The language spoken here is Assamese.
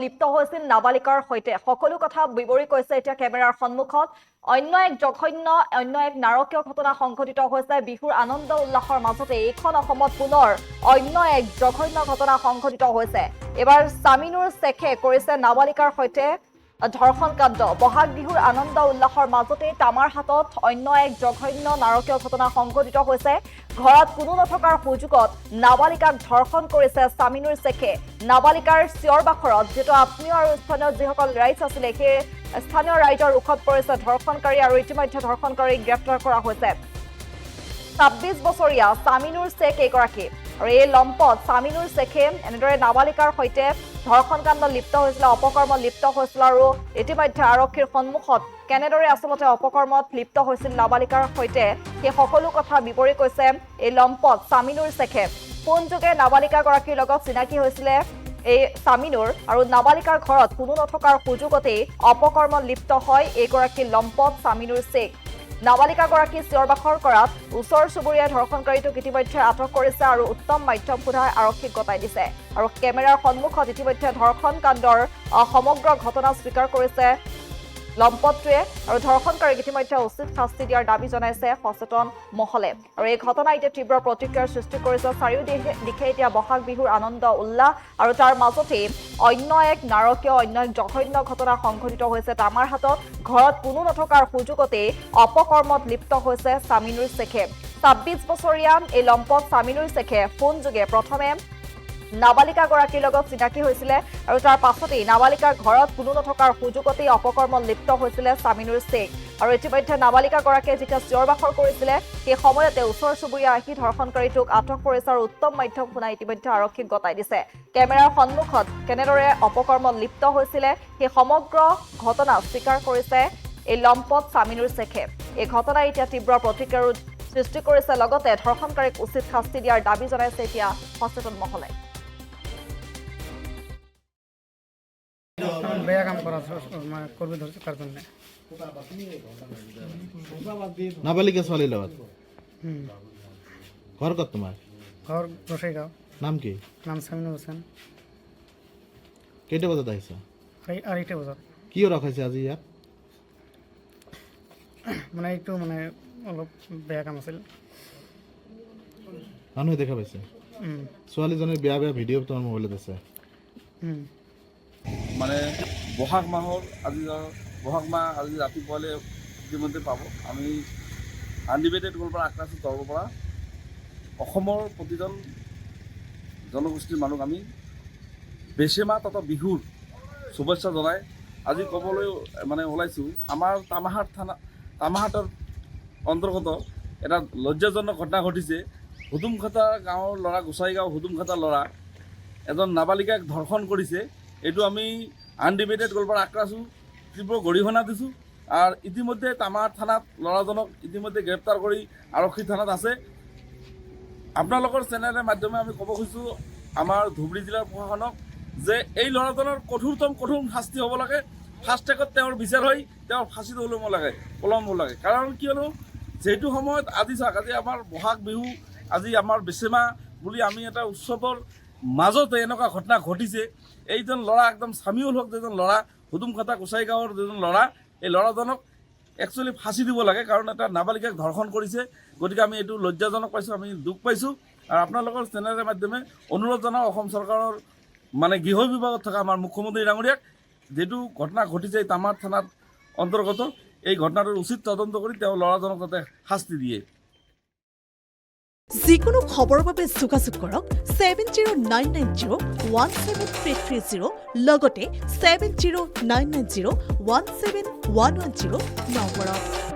লিপ্ত হৈছিল নাবালিকাৰ সৈতে সকলো কথা বিৱৰি কৈছে এতিয়া কেমেৰাৰ সন্মুখত অন্য এক জঘন্য অন্য এক নাৰকীয় ঘটনা সংঘটিত হৈছে বিহুৰ আনন্দ উল্লাসৰ মাজতে এইখন অসমত পুনৰ অন্য এক জঘন্য ঘটনা সংঘটিত হৈছে এবাৰ সামিনুৰ শেখে কৰিছে নাবালিকাৰ সৈতে ধৰ্ষণ কাণ্ড বহাগ বিহুৰ আনন্দ উল্লাসৰ মাজতে তামাৰ হাতত অন্য এক জঘন্য নাৰকীয় ঘটনা সংঘটিত হৈছে ঘৰত কোনো নথকাৰ সুযোগত নাবালিকাক ধৰ্ষণ কৰিছে সামিনুৰ শেখে নাবালিকাৰ চিঞৰ বাখৰত যেটো আত্মীয় আৰু স্থানীয় যিসকল ৰাইজ আছিল সেই স্থানীয় ৰাইজৰ উখত পৰিছে ধৰ্ষণকাৰী আৰু ইতিমধ্যে ধৰ্ষণকাৰীক গ্ৰেপ্তাৰ কৰা হৈছে 26 বছৰীয়া সামিনুৰ শেখ এগৰাকী আৰু এই লম্পট সামিনুৰ শেখে এনেদৰে নাবালিকাৰ সৈতে ধৰ্ষণ কাণ্ড লিপ্ত হৈছিল অপকৰ্ম লিপ্ত হৈছিল আৰু ইতিমধ্যে আৰক্ষীৰ সন্মুখত কেনেদৰে আচলতে অপকৰ্মত লিপ্ত হৈছিল নাবালিকাৰ সৈতে সেই সকলো কথা বিৱৰি কৈছে এই লম্পট সামিনুৰ শেখে ফোনযোগে নাবালিকাগৰাকীৰ লগত চিনাকি হৈছিল এই সামিনুৰ আৰু নাবালিকাৰ ঘৰত কোনো নথকাৰ সুযোগতেই অপকৰ্মত লিপ্ত হয় এইগৰাকী লম্পট সামিনুৰ শেখ নাবালিকাগৰাকী চিঞৰ-বাখৰ কৰাত ওচৰ চুবুৰীয়া ধৰ্ষণকাৰীটোক ইতিমধ্যে আটক কৰিছে আৰু উত্তম মাধ্যম সোধাই আৰক্ষীক গতাই দিছে আৰু কেমেৰাৰ সন্মুখত ইতিমধ্যে ধৰ্ষণ কাণ্ডৰ সমগ্ৰ ঘটনা স্বীকাৰ কৰিছে লম্পটটোৱে আৰু ধৰ্ষণকাৰীক ইতিমধ্যে উচিত শাস্তি দিয়াৰ দাবী জনাইছে সচেতন মহলে আৰু এই ঘটনা এতিয়া তীব্ৰ প্ৰতিক্ৰিয়াৰ সৃষ্টি কৰিছে চাৰিওদিশে এতিয়া বহাগ বিহুৰ আনন্দ উল্লাস আৰু তাৰ মাজতে অন্য এক নাৰকীয় অন্য এক জঘন্য ঘটনা সংঘটিত হৈছে তামাৰ হাতত ঘৰত কোনো নথকাৰ সুযোগতে অপকৰ্মত লিপ্ত হৈছে সামিনুৰ শেখে 26 বছৰীয়া এই লম্পট সামিনুৰ শেখে ফোনযোগে প্ৰথমে নাবালিকাগৰাকীৰ লগত চিনাকি হৈছিল আৰু তাৰ পাছতেই নাবালিকাৰ ঘৰত কোনো নথকাৰ সুযোগতেই অপকৰ্মত লিপ্ত হৈছিল সামিনুৰ শেখ আৰু ইতিমধ্যে নাবালিকাগৰাকীয়ে যেতিয়া চিঞৰ-বাখৰ কৰিছিল সেই সময়তে ওচৰ চুবুৰীয়া আহি ধৰ্ষণকাৰীটোক আটক কৰিছে আৰু উত্তম মাধ্যম শুনাই ইতিমধ্যে আৰক্ষীক গতাই দিছে কেমেৰাৰ সন্মুখত কেনেদৰে অপকৰ্মত লিপ্ত হৈছিল সেই সমগ্ৰ ঘটনা স্বীকাৰ কৰিছে এই লম্পট সামিনুৰ শেখে এই ঘটনাই এতিয়া তীব্ৰ প্ৰতিক্ৰিয়াৰ সৃষ্টি কৰিছে লগতে ধৰ্ষণকাৰীক উচিত শাস্তি দিয়াৰ দাবী জনাইছে এতিয়া সচেতন মহলে বেয়া কাম কৰা কৰবে ধৰছে তাৰ জন্য নাবালিকা ছোৱালীৰ লগত ঘৰ ক'ত তোমাৰ ঘৰ গোসাইগাঁও নাম কি নাম সামিনুৰ হোসেন কেইটা বজাত আহিছা আড়াইটা বজাত কিয় ৰখাইছে আজি ইয়াত মানে একটু মানে অলপ বেয়া কাম আছিল মানুহে দেখা পাইছে ছোৱালীজনীৰ বেয়া বেয়া ভিডিঅ' তোমাৰ মোবাইলত আছে মানে বহাগ মাহৰ আজি ৰাতিপুৱালৈ ইতিমধ্যে পাব আমি আনডিবেটেড গ'ল পৰা আক্ৰান্ত তলৰ পৰা অসমৰ প্ৰতিজন জনগোষ্ঠীৰ মানুহ আমি বেচেমা তথা বিহুৰ শুভেচ্ছা জনাই আজি ক'বলৈ মানে ওলাইছোঁ আমাৰ তামাহাটৰ অন্তৰ্গত এটা লজ্জাজনক ঘটনা ঘটিছে হুদুমখাটা গাঁৱৰ ল'ৰা গোসাইগাঁও হুদুমখাটাৰ ল'ৰা এজন নাবালিকাক ধৰ্ষণ কৰিছে এইটো আমি আনডিবেটেড গ'ল পৰা আক্ৰাছোঁ তীব্ৰ গৰিহণা দিছোঁ আৰু ইতিমধ্যে তামাৰ থানাত ল'ৰাজনক ইতিমধ্যে গ্ৰেপ্তাৰ কৰি আৰক্ষী থানাত আছে আপোনালোকৰ চেনেলৰ মাধ্যমে আমি ক'ব খুজিছোঁ আমাৰ ধুবুৰী জিলাৰ প্ৰশাসনক যে এই ল'ৰাজনৰ কঠোৰ শাস্তি হ'ব লাগে ফাষ্ট ট্ৰেকত তেওঁৰ বিচাৰ হৈ তেওঁৰ ফাঁচি ল'ব লাগে পলম হ'ব লাগে কাৰণ কিয়নো যিটো সময়ত আজি চাওক আজি আমাৰ বহাগ বিহু আজি আমাৰ বেচেমা বুলি আমি এটা উৎসৱৰ মাজতে এনেকুৱা ঘটনা ঘটিছে এইজন ল'ৰা একদম চামিউল হক যেজন ল'ৰা হুদুমখাটা গোসাইগাঁৱৰ যেজন ল'ৰা এই ল'ৰাজনক একচুৱেলি ফাঁচি দিব লাগে কাৰণ এটা নাবালিকাক ধৰ্ষণ কৰিছে গতিকে আমি এইটো লজ্জাজনক পাইছোঁ আমি দুখ পাইছোঁ আৰু আপোনালোকৰ চেনেলৰ মাধ্যমে অনুৰোধ জনাওঁ অসম চৰকাৰৰ মানে গৃহ বিভাগত থকা আমাৰ মুখ্যমন্ত্ৰী ডাঙৰীয়াক যিটো ঘটনা ঘটিছে তামাৰ থানাত অন্তৰ্গত এই ঘটনাটোৰ উচিত তদন্ত কৰি তেওঁ ল'ৰাজনক যাতে শাস্তি দিয়ে যিকোনো খবৰৰ বাবে যোগাযোগ কৰক 7099017330 লগতে 7099017110 নম্বৰত